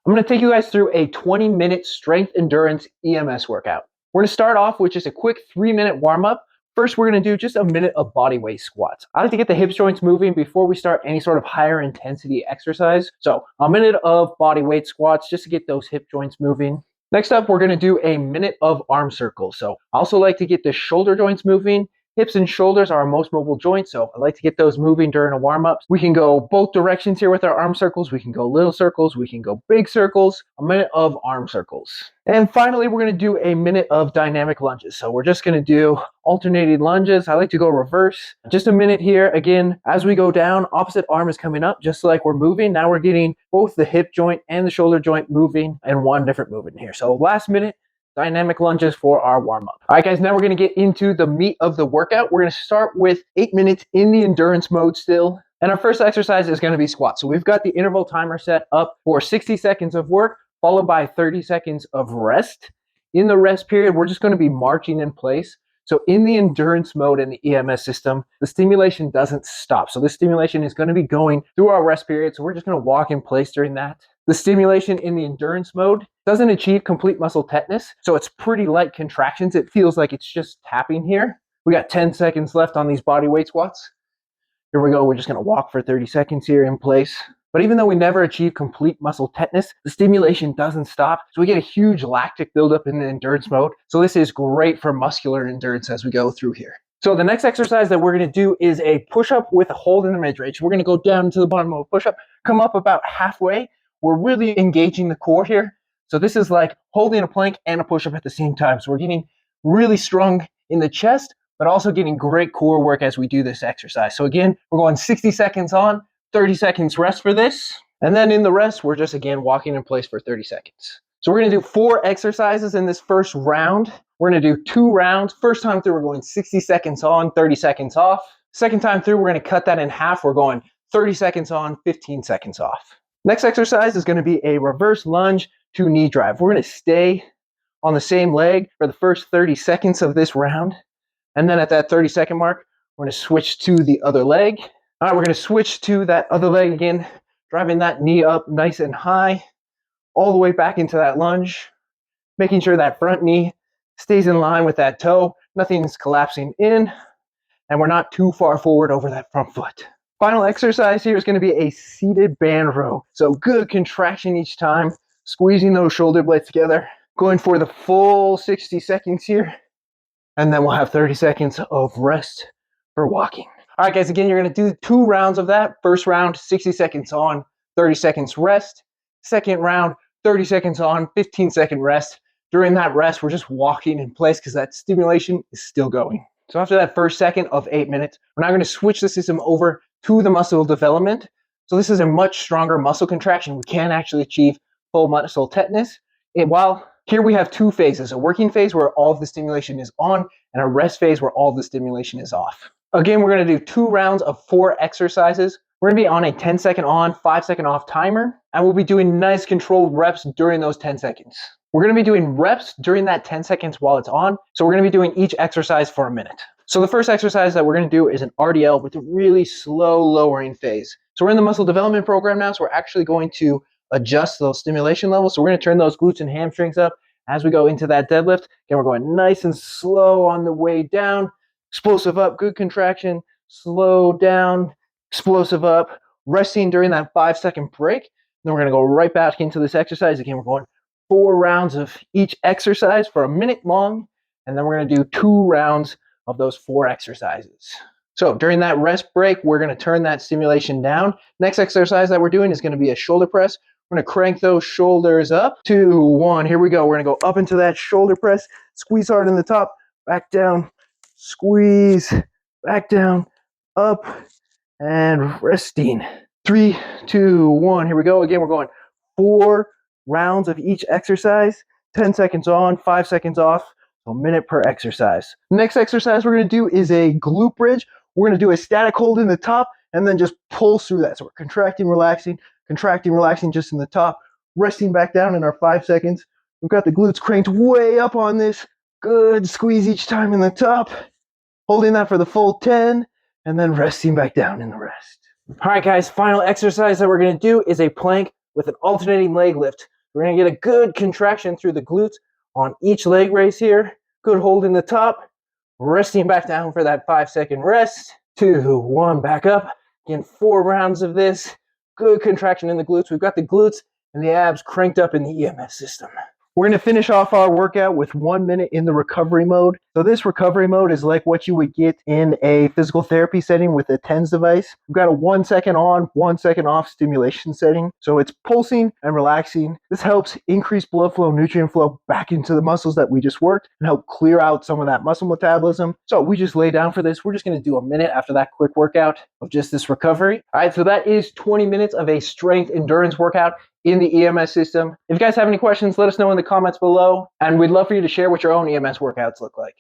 I'm going to take you guys through a 20-minute strength endurance EMS workout. We're going to start off with just a quick 3-minute warm-up. First, we're going to do just a minute of bodyweight squats. I like to get the hip joints moving before we start any sort of higher intensity exercise. So a minute of bodyweight squats just to get those hip joints moving. Next up, we're going to do a minute of arm circles. So I also like to get the shoulder joints moving. Hips and shoulders are our most mobile joints, so I like to get those moving during a warm-up. We can go both directions here with our arm circles. We can go little circles, we can go big circles, a minute of arm circles. And finally, we're going to do a minute of dynamic lunges. So we're just going to do alternating lunges. I like to go reverse. Just a minute here. Again, as we go down, opposite arm is coming up, just like we're moving. Now we're getting both the hip joint and the shoulder joint moving in one different movement here. So last minute, dynamic lunges for our warm-up. All right, guys, now we're going to get into the meat of the workout. We're going to start with 8 minutes in the endurance mode still. And our first exercise is going to be squats. So we've got the interval timer set up for 60 seconds of work, followed by 30 seconds of rest. In the rest period, we're just going to be marching in place. So in the endurance mode in the EMS system, the stimulation doesn't stop. So the stimulation is going to be going through our rest period. So we're just going to walk in place during that. The stimulation in the endurance mode doesn't achieve complete muscle tetanus, so it's pretty light contractions. It feels like it's just tapping here. We got 10 seconds left on these body weight squats. Here we go. We're just going to walk for 30 seconds here in place. But even though we never achieve complete muscle tetanus, the stimulation doesn't stop. So we get a huge lactic buildup in the endurance mode. So this is great for muscular endurance as we go through here. So the next exercise that we're going to do is a push-up with a hold in the mid-range. We're going to go down to the bottom of a push-up, come up about halfway. We're really engaging the core here. So this is like holding a plank and a push-up at the same time. So we're getting really strong in the chest, but also getting great core work as we do this exercise. So again, we're going 60 seconds on, 30 seconds rest for this. And then in the rest, we're just again walking in place for 30 seconds. So we're going to do 4 exercises in this first round. We're going to do 2 rounds. First time through, we're going 60 seconds on, 30 seconds off. Second time through, we're going to cut that in half. We're going 30 seconds on, 15 seconds off. Next exercise is going to be a reverse lunge to knee drive. We're going to stay on the same leg for the first 30 seconds of this round. And then at that 30-second mark, we're going to switch to the other leg. All right, we're going to switch to that other leg again, driving that knee up nice and high, all the way back into that lunge, making sure that front knee stays in line with that toe. Nothing's collapsing in, and we're not too far forward over that front foot. Final exercise here is going to be a seated band row. So good contraction each time, squeezing those shoulder blades together, going for the full 60 seconds here, and then we'll have 30 seconds of rest for walking. All right, guys, again, you're going to do 2 rounds of that. First round, 60 seconds on, 30 seconds rest. Second round, 30 seconds on, 15-second rest. During that rest, we're just walking in place because that stimulation is still going. So after that first second of 8 minutes, we're now going to switch the system over to the muscle development. So this is a much stronger muscle contraction. We can actually achieve full muscle tetanus. And while here we have 2 phases, a working phase where all of the stimulation is on and a rest phase where all of the stimulation is off. Again, we're going to do 2 rounds of 4 exercises. We're going to be on a 10-second on, 5-second off timer, and we'll be doing nice controlled reps during those 10 seconds. We're going to be doing reps during that 10 seconds while it's on. So we're going to be doing each exercise for a minute. So the first exercise that we're going to do is an RDL with a really slow lowering phase. So we're in the muscle development program now, so we're actually going to adjust those stimulation levels. So we're going to turn those glutes and hamstrings up as we go into that deadlift. Again, we're going nice and slow on the way down, explosive up, good contraction, slow down, explosive up, resting during that 5-second break. Then we're going to go right back into this exercise. Again, we're going 4 rounds of each exercise for a minute long, and then we're going to do 2 rounds of those 4 exercises. So during that rest break, we're going to turn that stimulation down. Next exercise that we're doing is going to be a shoulder press. We're going to crank those shoulders up. 2, 1, here we go. We're going to go up into that shoulder press, squeeze hard in the top, back down, squeeze, back down, up, and resting. 3, 2, 1, here we go. Again, we're going 4 rounds of each exercise, 10 seconds on, 5 seconds off, a minute per exercise. Next exercise we're going to do is a glute bridge. We're going to do a static hold in the top and then just pull through that. So we're contracting, relaxing just in the top, resting back down in our 5 seconds. We've got the glutes cranked way up on this. Good squeeze each time in the top, holding that for the full 10, and then resting back down in the rest. All right, guys, final exercise that we're going to do is a plank with an alternating leg lift. We're gonna get a good contraction through the glutes on each leg raise here. Good hold in the top, resting back down for that 5-second rest. 2, 1, back up. Again, 4 rounds of this. Good contraction in the glutes. We've got the glutes and the abs cranked up in the EMS system. We're going to finish off our workout with 1 minute in the recovery mode. So this recovery mode is like what you would get in a physical therapy setting with a TENS device. We've got a 1 second on, 1 second off stimulation setting. So it's pulsing and relaxing. This helps increase blood flow, nutrient flow back into the muscles that we just worked and help clear out some of that muscle metabolism. So we just lay down for this. We're just going to do a minute after that quick workout of just this recovery. All right, so that is 20 minutes of a strength endurance workout in the EMS system. If you guys have any questions, let us know in the comments below, and we'd love for you to share what your own EMS workouts look like.